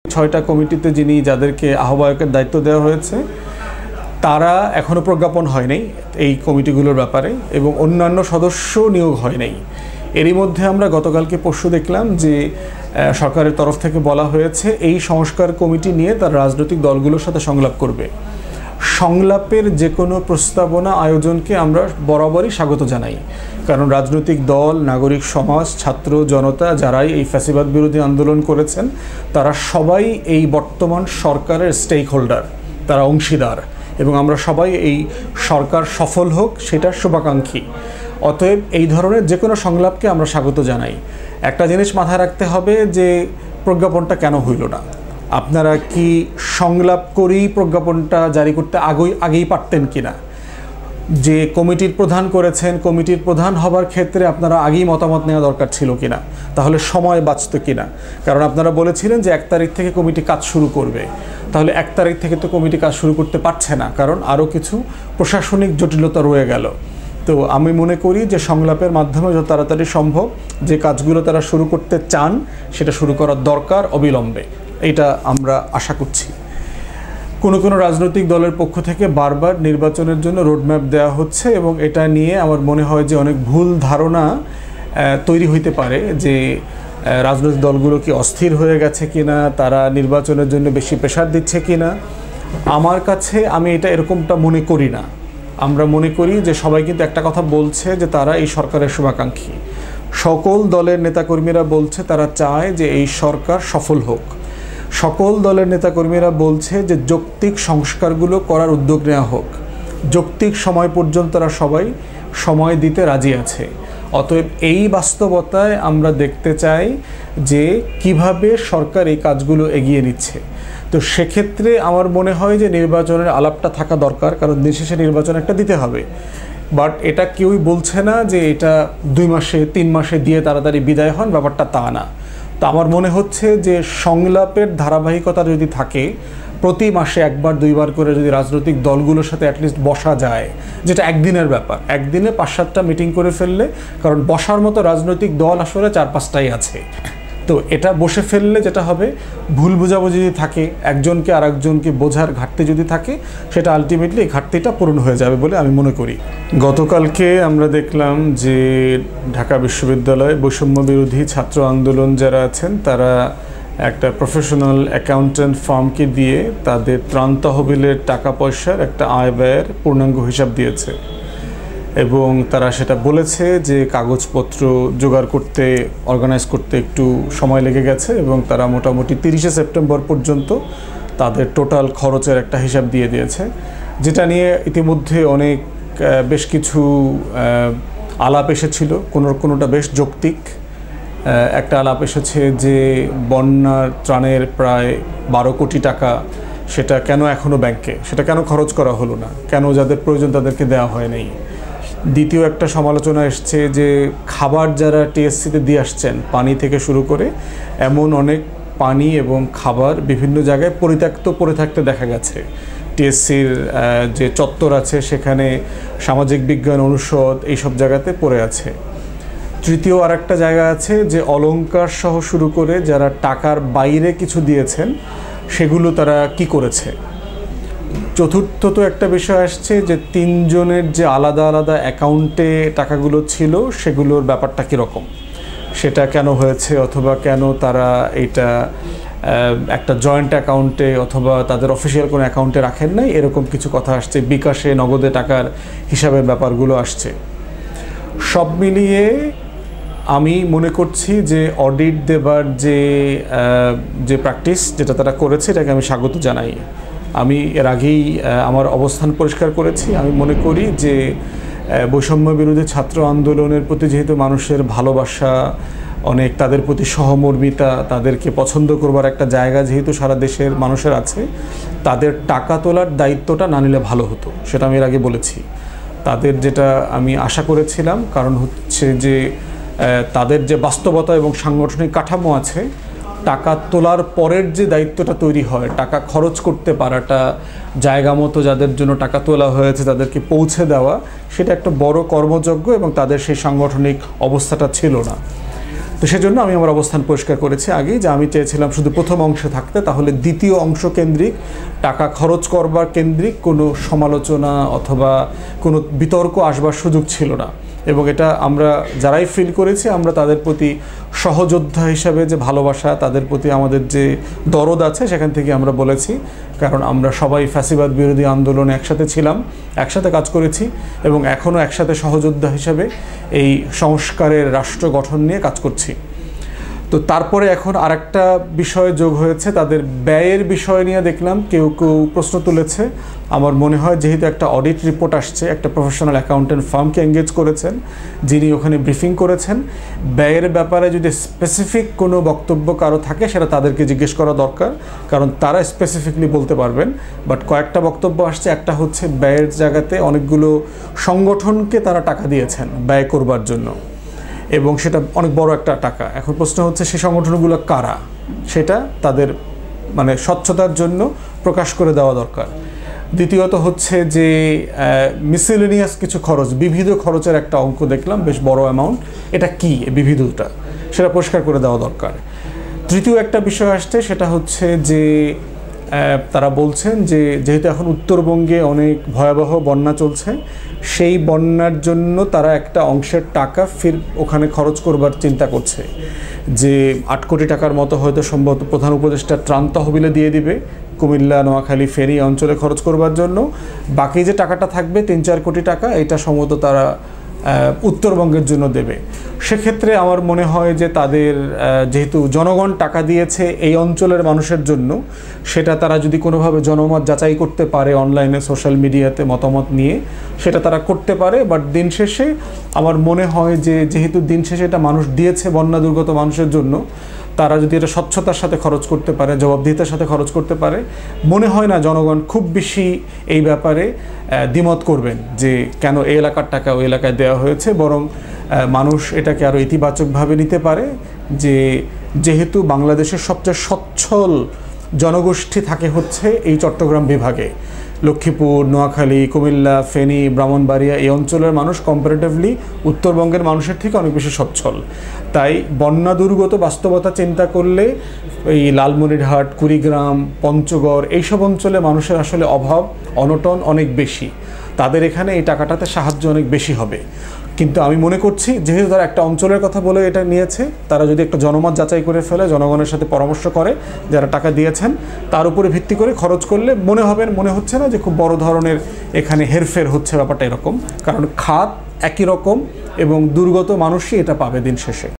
6টা কমিটিতে যিনি যাদেরকে আহ্বায়কের দায়িত্ব দেওয়া হয়েছে তারা এখনও প্রজ্ঞাপন হয় নাই এই কমিটিগুলোর ব্যাপারে এবং অন্যান্য সদস্য নিয়োগ হয় নাই। এরই মধ্যে আমরা গতকালকে পরশু দেখলাম যে সরকারের তরফ থেকে বলা হয়েছে এই সংস্কার কমিটি নিয়ে তার রাজনৈতিক দলগুলোর সাথে সংলাপ করবে। সংলাপের যে কোনো প্রস্তাবনা আয়োজনকে আমরা বরাবরই স্বাগত জানাই, কারণ রাজনৈতিক দল, নাগরিক সমাজ, ছাত্র জনতা যারাই এই ফ্যাসিবাদ বিরোধী আন্দোলন করেছেন তারা সবাই এই বর্তমান সরকারের স্টেক হোল্ডার, তারা অংশীদার এবং আমরা সবাই এই সরকার সফল হোক সেটার শুভাকাঙ্ক্ষী। অতএব এই ধরনের যে কোনো সংলাপকে আমরা স্বাগত জানাই। একটা জিনিস মাথায় রাখতে হবে যে প্রজ্ঞাপনটা কেন হইল না। আপনারা কি সংলাপ করেই প্রজ্ঞাপনটা জারি করতে আগেই পারতেন কিনা? যে কমিটির প্রধান করেছেন, কমিটির প্রধান হবার ক্ষেত্রে আপনারা আগেই মতামত নেওয়া দরকার ছিল কিনা? তাহলে সময় বাঁচত কিনা? কারণ আপনারা বলেছিলেন যে 1 তারিখ থেকে কমিটি কাজ শুরু করবে, তাহলে 1 তারিখ থেকে তো কমিটি কাজ শুরু করতে পারছে না, কারণ আরও কিছু প্রশাসনিক জটিলতা রয়ে গেল। তো আমি মনে করি যে সংলাপের মাধ্যমে যত তাড়াতাড়ি সম্ভব যে কাজগুলো তারা শুরু করতে চান সেটা শুরু করার দরকার অবিলম্বে, এটা আমরা আশা করছি। কোনো রাজনৈতিক দলের পক্ষ থেকে বারবার নির্বাচনের জন্য রোডম্যাপ দেওয়া হচ্ছে এবং এটা নিয়ে আমার মনে হয় যে অনেক ভুল ধারণা তৈরি হইতে পারে যে রাজনৈতিক দলগুলো কি অস্থির হয়ে গেছে কিনা, তারা নির্বাচনের জন্য বেশি প্রেশার দিচ্ছে কিনা। আমার কাছে আমি এটা এরকমটা মনে করি না। আমরা মনে করি যে সবাই কিন্তু একটা কথা বলছে যে তারা এই সরকারের শুভাকাঙ্ক্ষী। সকল দলের নেতাকর্মীরা বলছে তারা চায় যে এই সরকার সফল হোক। সকল দলের নেতাকর্মীরা বলছে যে যৌক্তিক সংস্কারগুলো করার উদ্যোগ নেওয়া হোক। যৌক্তিক সময় পর্যন্ত তারা সবাই সময় দিতে রাজি আছে। অতএব এই বাস্তবতায় আমরা দেখতে চাই যে কিভাবে সরকার এই কাজগুলো এগিয়ে নিচ্ছে। তো সেক্ষেত্রে আমার মনে হয় যে নির্বাচনের আলাপটা থাকা দরকার, কারণ দিন শেষে নির্বাচন একটা দিতে হবে। বাট এটা কেউই বলছে না যে এটা 2 মাসে 3 মাসে দিয়ে তাড়াতাড়ি বিদায় হন, ব্যাপারটা তা না। তো আমার মনে হচ্ছে যে সংলাপের ধারাবাহিকতা যদি থাকে, প্রতি মাসে 1-2বার করে যদি রাজনৈতিক দলগুলোর সাথে অ্যাটলিস্ট বসা যায়, যেটা একদিনের ব্যাপার, একদিনে 5-7টা মিটিং করে ফেললে, কারণ বসার মতো রাজনৈতিক দল আসলে 4-5টাই আছে। তো এটা বসে ফেললে যেটা হবে, ভুল বোঝাবুঝি যদি থাকে, একজনকে আর একজনকে বোঝার ঘাটতি যদি থাকে, সেটা আলটিমেটলি এই ঘাটতিটা পূরণ হয়ে যাবে বলে আমি মনে করি। গতকালকে আমরা দেখলাম যে ঢাকা বিশ্ববিদ্যালয়ে বৈষম্য বিরোধী ছাত্র আন্দোলন যারা আছেন তারা একটা প্রফেশনাল অ্যাকাউন্ট্যান্ট ফার্মকে দিয়ে তাদের ত্রাণ তহবিলের টাকা পয়সার একটা আয় ব্যয়ের পূর্ণাঙ্গ হিসাব দিয়েছে এবং তারা সেটা বলেছে যে কাগজপত্র জোগাড় করতে, অর্গানাইজ করতে একটু সময় লেগে গেছে এবং তারা মোটামুটি 30শে সেপ্টেম্বর পর্যন্ত তাদের টোটাল খরচের একটা হিসাব দিয়ে দিয়েছে, যেটা নিয়ে ইতিমধ্যে বেশ কিছু আলাপ এসেছিল। কোনোটা বেশ যৌক্তিক। একটা আলাপ এসেছে যে বন্যার ত্রাণের প্রায় 12 কোটি টাকা, সেটা কেন এখনও ব্যাংকে, সেটা কেন খরচ করা হলো না, কেন যাদের প্রয়োজন তাদেরকে দেওয়া হয় নাই। দ্বিতীয় একটা সমালোচনা এসছে যে খাবার যারা টিএসসিতে দিয়ে আসছেন, পানি থেকে শুরু করে এমন অনেক পানি এবং খাবার বিভিন্ন জায়গায় পরিত্যক্ত পড়ে থাকতে দেখা গেছে। টিএসসির যে চত্বর আছে সেখানে, সামাজিক বিজ্ঞান অনুষদ, এইসব জায়গাতে পড়ে আছে। তৃতীয় আরেকটা জায়গা আছে যে অলংকার সহ শুরু করে যারা টাকার বাইরে কিছু দিয়েছেন সেগুলো তারা কি করেছে। চতুর্থ তো একটা বিষয় আসছে যে 3 জনের যে আলাদা আলাদা অ্যাকাউন্টে টাকাগুলো ছিল সেগুলোর ব্যাপারটা কীরকম, সেটা কেন হয়েছে, অথবা কেন তারা এটা একটা জয়েন্ট অ্যাকাউন্টে অথবা তাদের অফিসিয়াল কোনো অ্যাকাউন্টে রাখেন নাই, এরকম কিছু কথা আসছে। বিকাশে নগদে টাকার হিসাবের ব্যাপারগুলো আসছে। সব মিলিয়ে আমি মনে করছি যে অডিট দেবার যে প্র্যাকটিস যেটা তারা করেছে এটাকে আমি স্বাগত জানাই। আমি এর আগেই আমার অবস্থান পরিষ্কার করেছি। আমি মনে করি যে বৈষম্য বিরোধী ছাত্র আন্দোলনের প্রতি যেহেতু মানুষের ভালোবাসা অনেক, তাদের প্রতি সহমর্মিতা, তাদেরকে পছন্দ করবার একটা জায়গা যেহেতু সারা দেশের মানুষের আছে, তাদের টাকা তোলার দায়িত্বটা না নিলে ভালো হতো, সেটা আমি এর আগে বলেছি। তাদের যেটা আমি আশা করেছিলাম, কারণ হচ্ছে যে তাদের যে বাস্তবতা এবং সাংগঠনিক কাঠামো আছে, টাকা তোলার পরের যে দায়িত্বটা তৈরি হয়, টাকা খরচ করতে পারাটা, জায়গা মতো যাদের জন্য টাকা তোলা হয়েছে তাদেরকে পৌঁছে দেওয়া, সেটা একটা বড় কর্মযজ্ঞ এবং তাদের সেই সাংগঠনিক অবস্থাটা ছিল না। তো সেজন্য আমি আমার অবস্থান পরিষ্কার করেছি আগেই, যে আমি চেয়েছিলাম শুধু প্রথম অংশে থাকতে, তাহলে দ্বিতীয় অংশ কেন্দ্রিক, টাকা খরচ করবার কেন্দ্রিক কোনো সমালোচনা অথবা কোনো বিতর্ক আসবার সুযোগ ছিল না। এবং এটা আমরা যারাই ফিল করেছি, আমরা তাদের প্রতি সহযোদ্ধা হিসাবে যে ভালোবাসা, তাদের প্রতি আমাদের যে দরদ আছে, সেখান থেকে আমরা বলেছি। কারণ আমরা সবাই ফ্যাসিবাদ বিরোধী আন্দোলনে একসাথে ছিলাম, একসাথে কাজ করেছি এবং এখনও একসাথে সহযোদ্ধা হিসাবে এই সংস্কারের রাষ্ট্র গঠন নিয়ে কাজ করছি। তো তারপরে এখন আরেকটা বিষয় যোগ হয়েছে, তাদের ব্যয়ের বিষয় নিয়ে দেখলাম কেউ কেউ প্রশ্ন তুলেছে। আমার মনে হয় যেহেতু একটা অডিট রিপোর্ট আসছে, একটা প্রফেশনাল অ্যাকাউন্টেন্ট ফার্মকে এঙ্গেজ করেছেন, যিনি ওখানে ব্রিফিং করেছেন, ব্যয়ের ব্যাপারে যদি স্পেসিফিক কোনো বক্তব্য কারো থাকে সেটা তাদেরকে জিজ্ঞেস করা দরকার, কারণ তারা স্পেসিফিকলি বলতে পারবেন। বাট কয়েকটা বক্তব্য আসছে, একটা হচ্ছে ব্যয়ের জায়গাতে অনেকগুলো সংগঠনকে তারা টাকা দিয়েছেন ব্যয় করবার জন্য, এবং সেটা অনেক বড় একটা টাকা। এখন প্রশ্ন হচ্ছে সেই সংগঠনগুলো কারা, সেটা তাদের মানে স্বচ্ছতার জন্য প্রকাশ করে দেওয়া দরকার। দ্বিতীয়ত হচ্ছে যে মিসেলেনিয়াস কিছু খরচ, বিবিধ খরচের একটা অঙ্ক দেখলাম, বেশ বড় অ্যামাউন্ট, এটা কি বিবিধটা, সেটা পরিষ্কার করে দেওয়া দরকার। তৃতীয় একটা বিষয় আসছে, সেটা হচ্ছে যে তারা বলছেন যে যেহেতু এখন উত্তরবঙ্গে অনেক ভয়াবহ বন্যা চলছে, সেই বন্যার জন্য তারা একটা অংশের টাকা ওখানে খরচ করবার চিন্তা করছে, যে 8 কোটি টাকার মতো হয়তো সম্ভবত প্রধান উপদেষ্টা ত্রাণ তহবিলে দিয়ে দিবে কুমিল্লা, নোয়াখালী, ফেনী অঞ্চলে খরচ করবার জন্য। বাকি যে টাকাটা থাকবে 3-4 কোটি টাকা, এটা সম্ভবত তারা উত্তরবঙ্গের জন্য দেবে। সেক্ষেত্রে আমার মনে হয় যে তাদের যেহেতু জনগণ টাকা দিয়েছে এই অঞ্চলের মানুষের জন্য, সেটা তারা যদি কোনোভাবে জনমত যাচাই করতে পারে, অনলাইনে সোশ্যাল মিডিয়াতে মতামত নিয়ে, সেটা তারা করতে পারে। বাট দিন শেষে আমার মনে হয় যে যেহেতু দিন শেষে এটা মানুষ দিয়েছে বন্যা দুর্গত মানুষের জন্য, তারা যদি এটা স্বচ্ছতার সাথে খরচ করতে পারে, জবাবদিহিতার সাথে খরচ করতে পারে, মনে হয় না জনগণ খুব বেশি এই ব্যাপারে দ্বিমত করবেন যে কেন এই এলাকার টাকা ওই এলাকায় দেওয়া হয়েছে। বরং মানুষ এটাকে আরও ইতিবাচকভাবে নিতে পারে যে যেহেতু বাংলাদেশের সবচেয়ে সচ্ছল জনগোষ্ঠী থাকে হচ্ছে এই চট্টগ্রাম বিভাগে, লক্ষ্মীপুর, নোয়াখালী, কুমিল্লা, ফেনী, ব্রাহ্মণবাড়িয়া, এই অঞ্চলের মানুষ কম্পারেটিভলি উত্তরবঙ্গের মানুষের থেকে অনেক বেশি সচ্ছল। তাই বন্যা দুর্গত বাস্তবতা চিন্তা করলে এই লালমনিরহাট, কুড়িগ্রাম, পঞ্চগড় এইসব অঞ্চলে মানুষের আসলে অভাব অনটন অনেক বেশি, তাদের এখানে এই টাকাটাতে সাহায্য অনেক বেশি হবে। কিন্তু আমি মনে করছি যেহেতু তারা একটা অঞ্চলের কথা বলে এটা নিয়েছে, তারা যদি একটা জনমত যাচাই করে ফেলে, জনগণের সাথে পরামর্শ করে যারা টাকা দিয়েছেন, তার উপরে ভিত্তি করে খরচ করলে মনে হচ্ছে না যে খুব বড় ধরনের এখানে হেরফের হচ্ছে, ব্যাপারটা এরকম। কারণ খাত একই রকম এবং দুর্গত মানুষই এটা পাবে দিন শেষে।